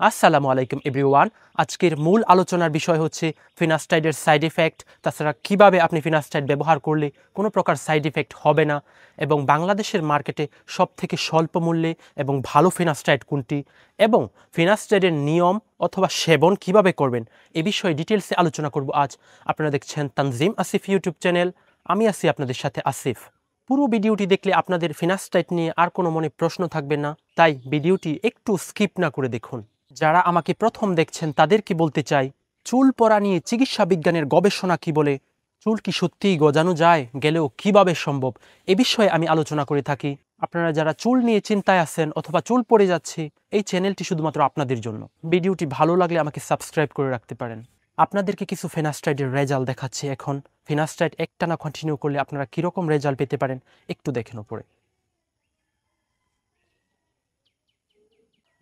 আসসালামু আলাইকুম এভরিওয়ান। আজকের মূল আলোচনার বিষয় হচ্ছে ফিনাস্টাইডের সাইড ইফেক্ট, তাছাড়া কিভাবে আপনি ফিনাস্টাইড ব্যবহার করলে কোনো প্রকার সাইড ইফেক্ট হবে না, এবং বাংলাদেশের মার্কেটে সবথেকে স্বল্প মূল্যে এবং ভালো ফিনাস্টাইড কোনটি, এবং ফিনাস্টাইডের নিয়ম অথবা সেবন কিভাবে করবেন এ বিষয়ে ডিটেলসে আলোচনা করব আজ। আপনারা দেখছেন তানজিম আসিফ ইউটিউব চ্যানেল, আমি আছি আপনাদের সাথে আসিফ। পুরো ভিডিওটি দেখলে আপনাদের ফিনাস্টাইড নিয়ে আর কোনো মনে প্রশ্ন থাকবে না, তাই ভিডিওটি একটু স্কিপ না করে দেখুন। যারা আমাকে প্রথম দেখছেন তাদেরকে বলতে চাই, চুল পড়া নিয়ে চিকিৎসা বিজ্ঞানের গবেষণা কি বলে, চুল কি সত্যিই গজানো যায়, গেলেও কিভাবে সম্ভব, এ বিষয়ে আমি আলোচনা করে থাকি। আপনারা যারা চুল নিয়ে চিন্তায় আছেন অথবা চুল পড়ে যাচ্ছে, এই চ্যানেলটি শুধুমাত্র আপনাদের জন্য। ভিডিওটি ভালো লাগলে আমাকে সাবস্ক্রাইব করে রাখতে পারেন। আপনাদেরকে কিছু ফিনাস্টাইডের রেজাল্ট দেখাচ্ছি এখন। ফিনাস্টাইড একটানা কন্টিনিউ করলে আপনারা কীরকম রেজাল্ট পেতে পারেন একটু দেখেন উপরে।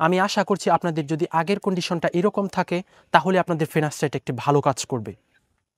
আমি আশা করছি আপনাদের যদি আগের কন্ডিশনটা এরকম থাকে তাহলে আপনাদের ফিনাস্টাইড একটি ভালো কাজ করবে।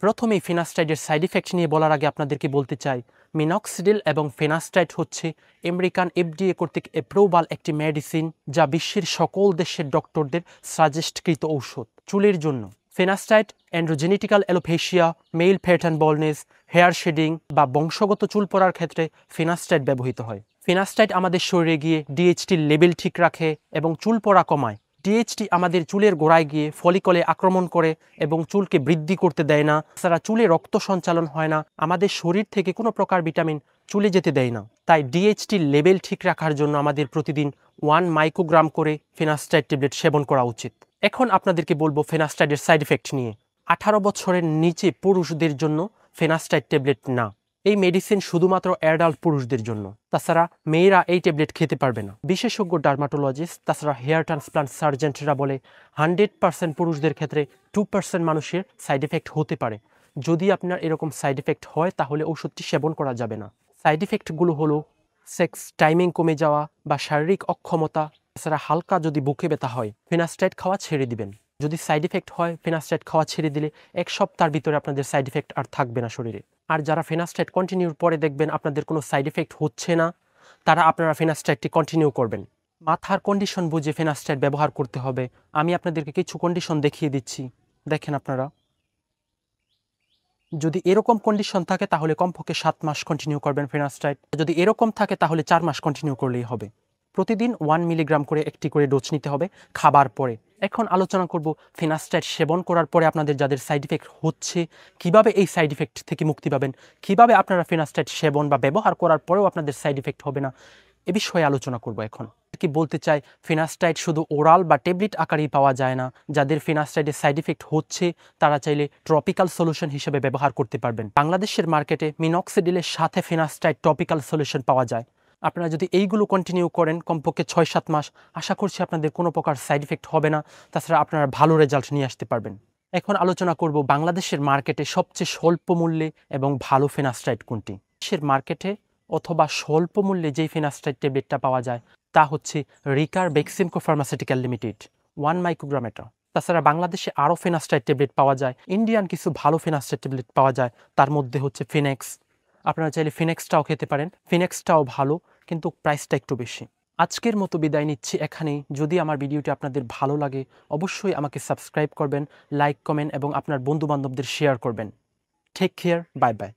প্রথমেই ফিনাস্টাইডের সাইড ইফেক্ট নিয়ে বলার আগে আপনাদেরকে বলতে চাই, মিনক্সিডিল এবং ফিনাস্টাইড হচ্ছে আমেরিকান এফডিএ কর্তৃক অ্যাপ্রুভাল একটি মেডিসিন, যা বিশ্বের সকল দেশের ডক্টরদের সাজেস্টকৃত ঔষধ চুলের জন্য। Finasteride androgenetic alopecia, male pattern baldness, hair shedding বা বংশগত চুল পড়ার ক্ষেত্রে ফিনাস্টাইড ব্যবহৃত হয়। ফিনাস্টাইড আমাদের শরীরে গিয়ে ডিএইচটির লেভেল ঠিক রাখে এবং চুল পড়া কমায়। ডিএইচটি আমাদের চুলের গোড়ায় গিয়ে ফলিকলে আক্রমণ করে এবং চুলকে বৃদ্ধি করতে দেয় না। তাছাড়া চুলে রক্ত সঞ্চালন হয় না, আমাদের শরীর থেকে কোনো প্রকার ভিটামিন চুলে যেতে দেয় না। তাই ডিএইচটির লেভেল ঠিক রাখার জন্য আমাদের প্রতিদিন 1 মাইক্রোগ্রাম করে ফিনাস্টাইড ট্যাবলেট সেবন করা উচিত। এখন আপনাদেরকে বলবো ফিনাস্টাইডের সাইড ইফেক্ট নিয়ে। 18 বছরের নিচে পুরুষদের জন্য ফিনাস্টাইড ট্যাবলেট না। এই মেডিসিন শুধুমাত্র অ্যাডাল্ট পুরুষদের জন্য। তাছাড়া মেয়েরা এই ট্যাবলেট খেতে পারবে না। বিশেষজ্ঞ ডার্মাটোলজিস্ট তাছাড়া হেয়ার ট্রান্সপ্লান্ট সার্জেন্টরা বলে 100% পুরুষদের ক্ষেত্রে 2% মানুষের সাইড এফেক্ট হতে পারে। যদি আপনার এরকম সাইড এফেক্ট হয় তাহলে ওষুধটি সেবন করা যাবে না। সাইড এফেক্টগুলো হলো সেক্স টাইমিং কমে যাওয়া বা শারীরিক অক্ষমতা। তাছাড়া হালকা যদি বুকে ব্যথা হয় ফিনাস্টাইড খাওয়া ছেড়ে দিবেন। যদি সাইড ইফেক্ট হয় ফিনাস্টাইড খাওয়া ছেড়ে দিলে 1 সপ্তাহের ভিতরে আপনাদের সাইড ইফেক্ট আর থাকবে না শরীরে। আর যারা ফিনাস্টাইড কন্টিনিউর পরে দেখবেন আপনাদের কোনো সাইড ইফেক্ট হচ্ছে না, তারা আপনারা ফিনাস্টাইডটি কন্টিনিউ করবেন। মাথার কন্ডিশন বুঝে ফিনাস্টাইড ব্যবহার করতে হবে। আমি আপনাদেরকে কিছু কন্ডিশন দেখিয়ে দিচ্ছি, দেখেন আপনারা। যদি এরকম কন্ডিশন থাকে তাহলে কমপক্ষে 7 মাস কন্টিনিউ করবেন ফিনাস্টাইড। যদি এরকম থাকে তাহলে 4 মাস কন্টিনিউ করলেই হবে। প্রতিদিন 1 মিলিগ্রাম করে একটি করে ডোজ নিতে হবে খাবার পরে। এখন আলোচনা করব ফিনাস্টাইড সেবন করার পরে আপনাদের যাদের সাইড ইফেক্ট হচ্ছে কিভাবে এই সাইড ইফেক্ট থেকে মুক্তি পাবেন, কিভাবে আপনারা ফিনাস্টাইড সেবন বা ব্যবহার করার পরেও আপনাদের সাইড ইফেক্ট হবে না, এ বিষয়ে আলোচনা করব এখন। কি বলতে চাই, ফিনাস্টাইড শুধু ওরাল বা ট্যাবলেট আকারেই পাওয়া যায় না। যাদের ফিনাস্টাইডের সাইড ইফেক্ট হচ্ছে তারা চাইলে টপিক্যাল সলিউশন হিসেবে ব্যবহার করতে পারবেন। বাংলাদেশের মার্কেটে মিনক্সিডিলের সাথে ফিনাস্টাইড টপিক্যাল সলিউশন পাওয়া যায়। আপনারা যদি এইগুলো কন্টিনিউ করেন কমপক্ষে 6-7 মাস, আশা করছি আপনাদের কোনো প্রকার সাইড ইফেক্ট হবে না। তাছাড়া আপনারা ভালো রেজাল্ট নিয়ে আসতে পারবেন। এখন আলোচনা করব বাংলাদেশের মার্কেটে সবচেয়ে স্বল্প মূল্যে এবং ভালো ফিনাস্টাইড কোনটি। দেশের মার্কেটে অথবা স্বল্প মূল্যে যেই ফিনাস্টাইড ট্যাবলেটটা পাওয়া যায় তা হচ্ছে recur Beximco pharmaceutical limited 1 microgram এটা। তাছাড়া বাংলাদেশে আরও ফিনাস্টাইড ট্যাবলেট পাওয়া যায়, ইন্ডিয়ান কিছু ভালো ফিনাস্টাইড ট্যাবলেট পাওয়া যায়, তার মধ্যে হচ্ছে ফিনেক্স। আপনারা চাইলে ফিনেক্সটাও খেতে পারেন, ফিনেক্সটাও ভালো কিন্তু প্রাইসটা একটু বেশি। আজকের মতো বিদায় নিচ্ছি এখানেই। যদি আমার ভিডিওটি আপনাদের ভালো লাগে অবশ্যই আমাকে সাবস্ক্রাইব করবেন, লাইক কমেন্ট এবং আপনার বন্ধু বান্ধবদের শেয়ার করবেন। Take care, bye by.